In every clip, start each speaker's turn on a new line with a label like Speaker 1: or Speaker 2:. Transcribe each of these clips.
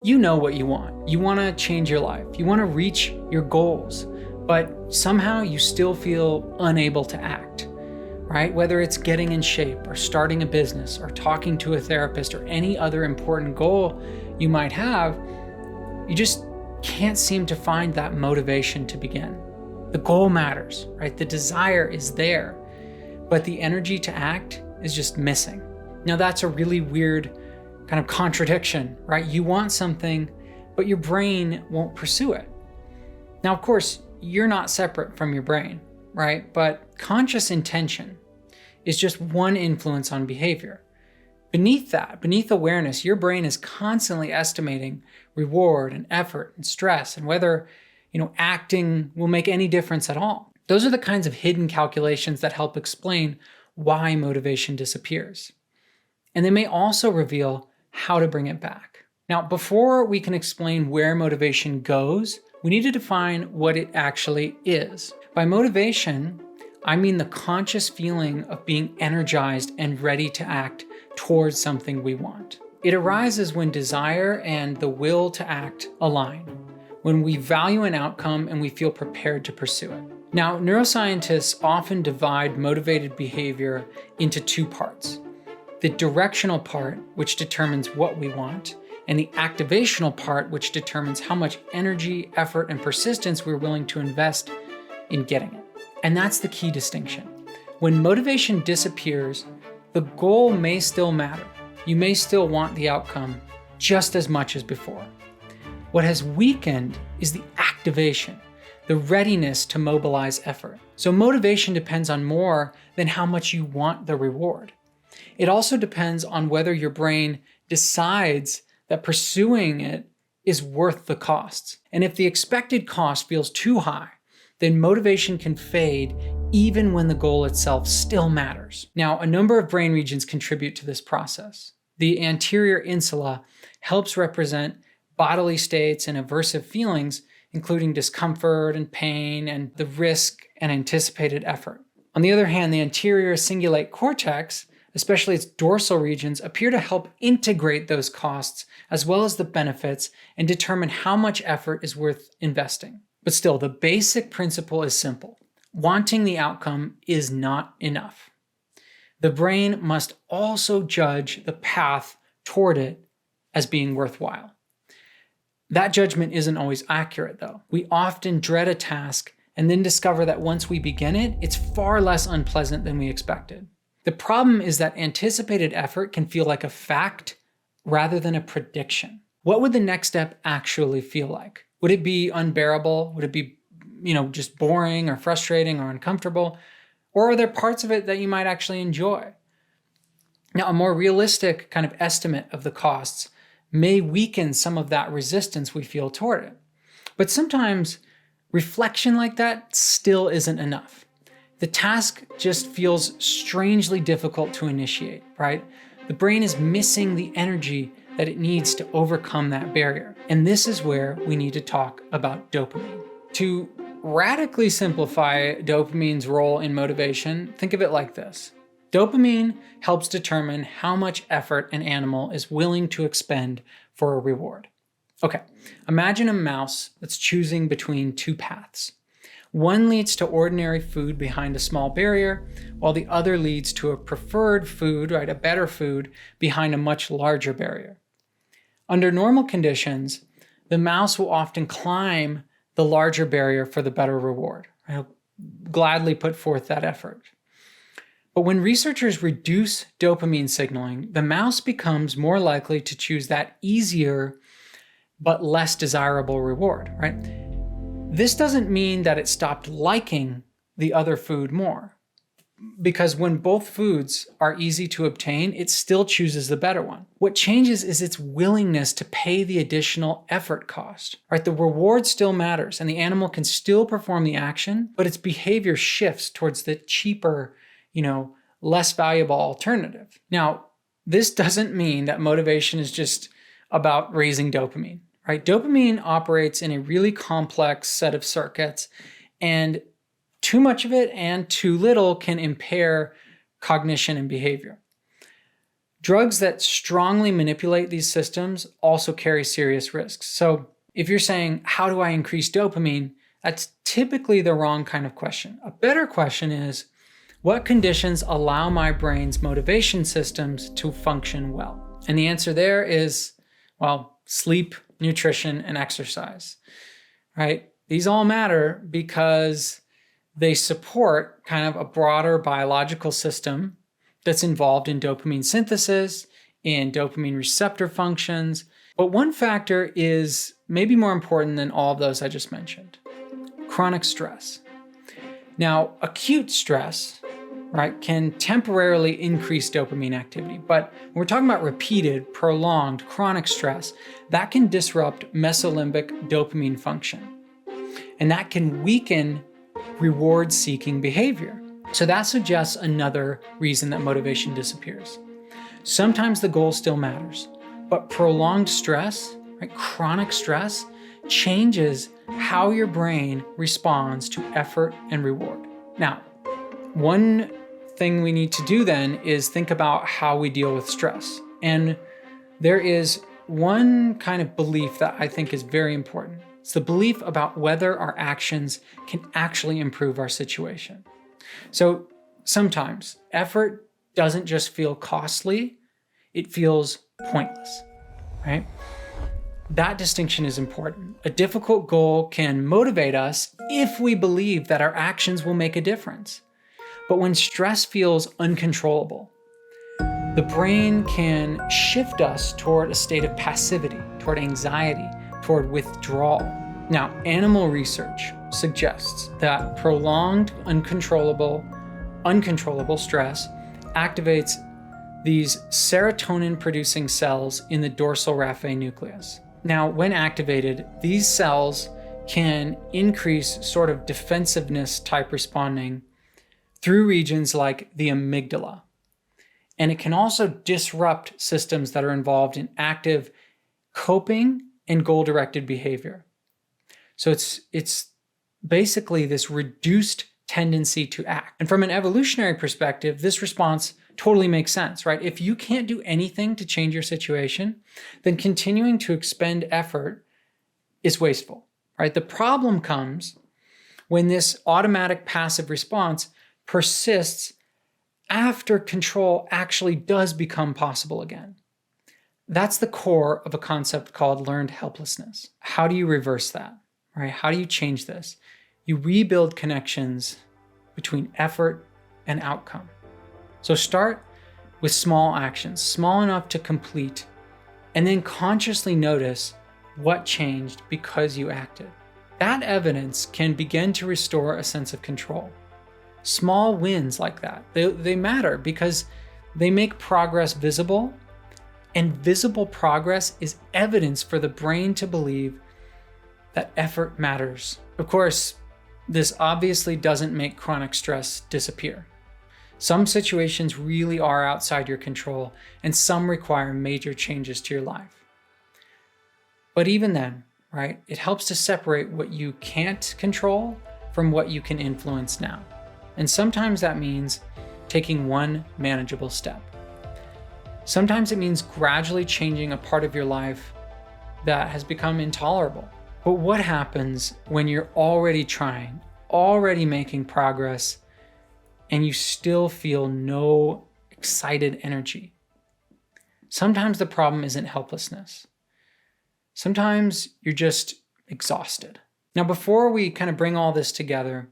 Speaker 1: You know what you want. You want to change your life. You want to reach your goals, but somehow you still feel unable to act, right? Whether it's getting in shape or starting a business or talking to a therapist or any other important goal you might have, you just can't seem to find that motivation to begin. The goal matters, right? The desire is there, but the energy to act is just missing. Now that's a really weird kind of contradiction, right? You want something, but your brain won't pursue it. Now, of course, you're not separate from your brain, right? But conscious intention is just one influence on behavior. Beneath that, beneath awareness, your brain is constantly estimating reward and effort and stress and whether, acting will make any difference at all. Those are the kinds of hidden calculations that help explain why motivation disappears. And they may also reveal how to bring it back. Now, before we can explain where motivation goes, we need to define what it actually is. By motivation, I mean the conscious feeling of being energized and ready to act towards something we want. It arises when desire and the will to act align, when we value an outcome and we feel prepared to pursue it. Now, neuroscientists often divide motivated behavior into two parts. The directional part, which determines what we want, and the activational part, which determines how much energy, effort, and persistence we're willing to invest in getting it. And that's the key distinction. When motivation disappears, the goal may still matter. You may still want the outcome just as much as before. What has weakened is the activation, the readiness to mobilize effort. So motivation depends on more than how much you want the reward. It also depends on whether your brain decides that pursuing it is worth the costs. And if the expected cost feels too high, then motivation can fade even when the goal itself still matters. Now, a number of brain regions contribute to this process. The anterior insula helps represent bodily states and aversive feelings, including discomfort and pain and the risk and anticipated effort. On the other hand, the anterior cingulate cortex, especially its dorsal regions, appear to help integrate those costs as well as the benefits and determine how much effort is worth investing. But still, the basic principle is simple. Wanting the outcome is not enough. The brain must also judge the path toward it as being worthwhile. That judgment isn't always accurate, though. We often dread a task and then discover that once we begin it, it's far less unpleasant than we expected. The problem is that anticipated effort can feel like a fact rather than a prediction. What would the next step actually feel like? Would it be unbearable? Would it be, just boring or frustrating or uncomfortable? Or are there parts of it that you might actually enjoy? Now, a more realistic kind of estimate of the costs may weaken some of that resistance we feel toward it. But sometimes reflection like that still isn't enough. The task just feels strangely difficult to initiate, right? The brain is missing the energy that it needs to overcome that barrier. And this is where we need to talk about dopamine. To radically simplify dopamine's role in motivation, think of it like this. Dopamine helps determine how much effort an animal is willing to expend for a reward. Okay, imagine a mouse that's choosing between two paths. One leads to ordinary food behind a small barrier, while the other leads to a preferred food, right, a better food behind a much larger barrier. Under normal conditions, the mouse will often climb the larger barrier for the better reward. It'll gladly put forth that effort. But when researchers reduce dopamine signaling, the mouse becomes more likely to choose that easier but less desirable reward, right? This doesn't mean that it stopped liking the other food more, because when both foods are easy to obtain, it still chooses the better one. What changes is its willingness to pay the additional effort cost, right? The reward still matters and the animal can still perform the action, but its behavior shifts towards the cheaper, less valuable alternative. Now, this doesn't mean that motivation is just about raising dopamine. Right? Dopamine operates in a really complex set of circuits, and too much of it and too little can impair cognition and behavior. Drugs that strongly manipulate these systems also carry serious risks. So if you're saying, how do I increase dopamine? That's typically the wrong kind of question. A better question is, what conditions allow my brain's motivation systems to function well? And the answer there is, well, sleep, nutrition, and exercise, right? These all matter because they support kind of a broader biological system that's involved in dopamine synthesis, in dopamine receptor functions. But one factor is maybe more important than all of those I just mentioned: chronic stress. Now, acute stress, right, can temporarily increase dopamine activity. But when we're talking about repeated, prolonged, chronic stress, that can disrupt mesolimbic dopamine function. And that can weaken reward-seeking behavior. So that suggests another reason that motivation disappears. Sometimes the goal still matters, but prolonged stress, right, chronic stress, changes how your brain responds to effort and reward. Now, one thing we need to do then is think about how we deal with stress. And there is one kind of belief that I think is very important. It's the belief about whether our actions can actually improve our situation. So sometimes effort doesn't just feel costly, it feels pointless, right? That distinction is important. A difficult goal can motivate us if we believe that our actions will make a difference. But when stress feels uncontrollable, the brain can shift us toward a state of passivity, toward anxiety, toward withdrawal. Now, animal research suggests that prolonged, uncontrollable stress activates these serotonin-producing cells in the dorsal raphe nucleus. Now, when activated, these cells can increase sort of defensiveness type responding through regions like the amygdala. And it can also disrupt systems that are involved in active coping and goal-directed behavior. So it's basically this reduced tendency to act. And from an evolutionary perspective, this response totally makes sense, right? If you can't do anything to change your situation, then continuing to expend effort is wasteful, right? The problem comes when this automatic passive response persists after control actually does become possible again. That's the core of a concept called learned helplessness. How do you reverse that, right? How do you change this? You rebuild connections between effort and outcome. So start with small actions, small enough to complete, and then consciously notice what changed because you acted. That evidence can begin to restore a sense of control. Small wins like that, they matter because they make progress visible, and visible progress is evidence for the brain to believe that effort matters. Of course, this obviously doesn't make chronic stress disappear. Some situations really are outside your control, and some require major changes to your life. But even then, right, it helps to separate what you can't control from what you can influence now. And sometimes that means taking one manageable step. Sometimes it means gradually changing a part of your life that has become intolerable. But what happens when you're already trying, already making progress, and you still feel no excited energy? Sometimes the problem isn't helplessness. Sometimes you're just exhausted. Now, before we kind of bring all this together,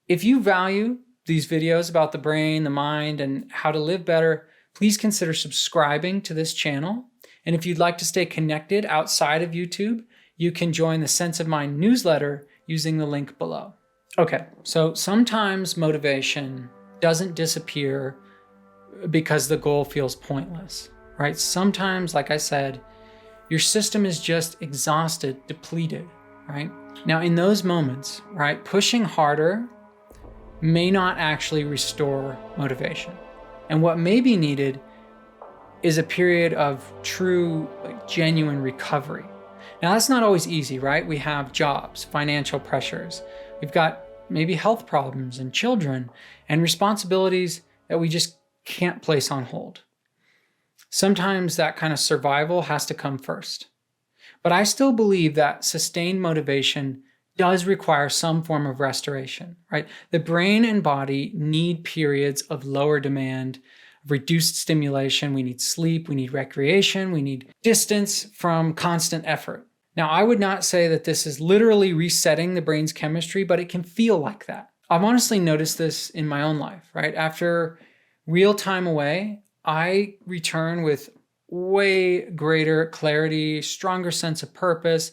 Speaker 1: if you value these videos about the brain, the mind, and how to live better, please consider subscribing to this channel. And if you'd like to stay connected outside of YouTube, you can join the Sense of Mind newsletter using the link below. Okay, so sometimes motivation doesn't disappear because the goal feels pointless, right? Sometimes, like I said, your system is just exhausted, depleted, right? Now, in those moments, right, pushing harder may not actually restore motivation. And what may be needed is a period of true, genuine recovery. Now, that's not always easy, right? We have jobs, financial pressures. We've got maybe health problems and children and responsibilities that we just can't place on hold. Sometimes that kind of survival has to come first. But I still believe that sustained motivation does require some form of restoration, right? The brain and body need periods of lower demand, reduced stimulation. We need sleep, we need recreation, we need distance from constant effort. Now, I would not say that this is literally resetting the brain's chemistry, but it can feel like that. I've honestly noticed this in my own life, right? After real time away, I return with way greater clarity, stronger sense of purpose,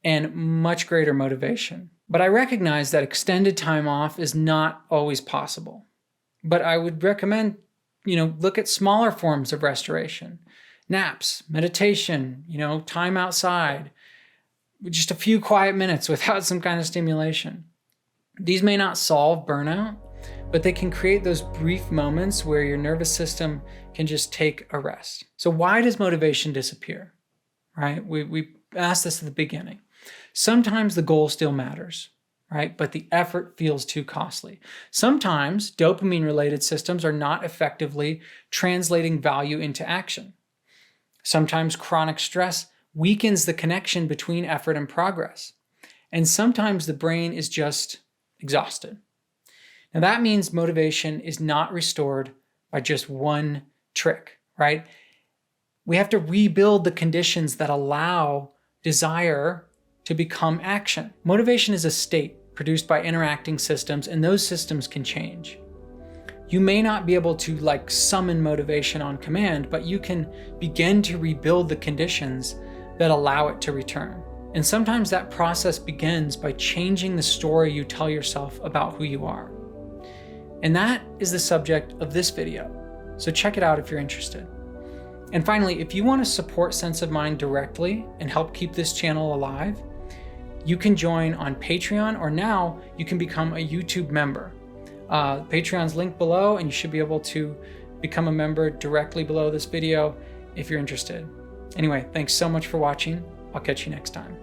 Speaker 1: and much greater motivation. But I recognize that extended time off is not always possible. But I would recommend, look at smaller forms of restoration. Naps, meditation, time outside, just a few quiet minutes without some kind of stimulation. These may not solve burnout, but they can create those brief moments where your nervous system can just take a rest. So why does motivation disappear, right? We asked this at the beginning. Sometimes the goal still matters, right? But the effort feels too costly. Sometimes dopamine-related systems are not effectively translating value into action. Sometimes chronic stress weakens the connection between effort and progress. And sometimes the brain is just exhausted. Now that means motivation is not restored by just one trick, right? We have to rebuild the conditions that allow desire to become action. Motivation is a state produced by interacting systems, and those systems can change. You may not be able to summon motivation on command, but you can begin to rebuild the conditions that allow it to return. And sometimes that process begins by changing the story you tell yourself about who you are. And that is the subject of this video. So check it out if you're interested. And finally, if you want to support Sense of Mind directly and help keep this channel alive, you can join on Patreon, or now you can become a YouTube member. Patreon's linked below, and you should be able to become a member directly below this video if you're interested. Anyway, thanks so much for watching. I'll catch you next time.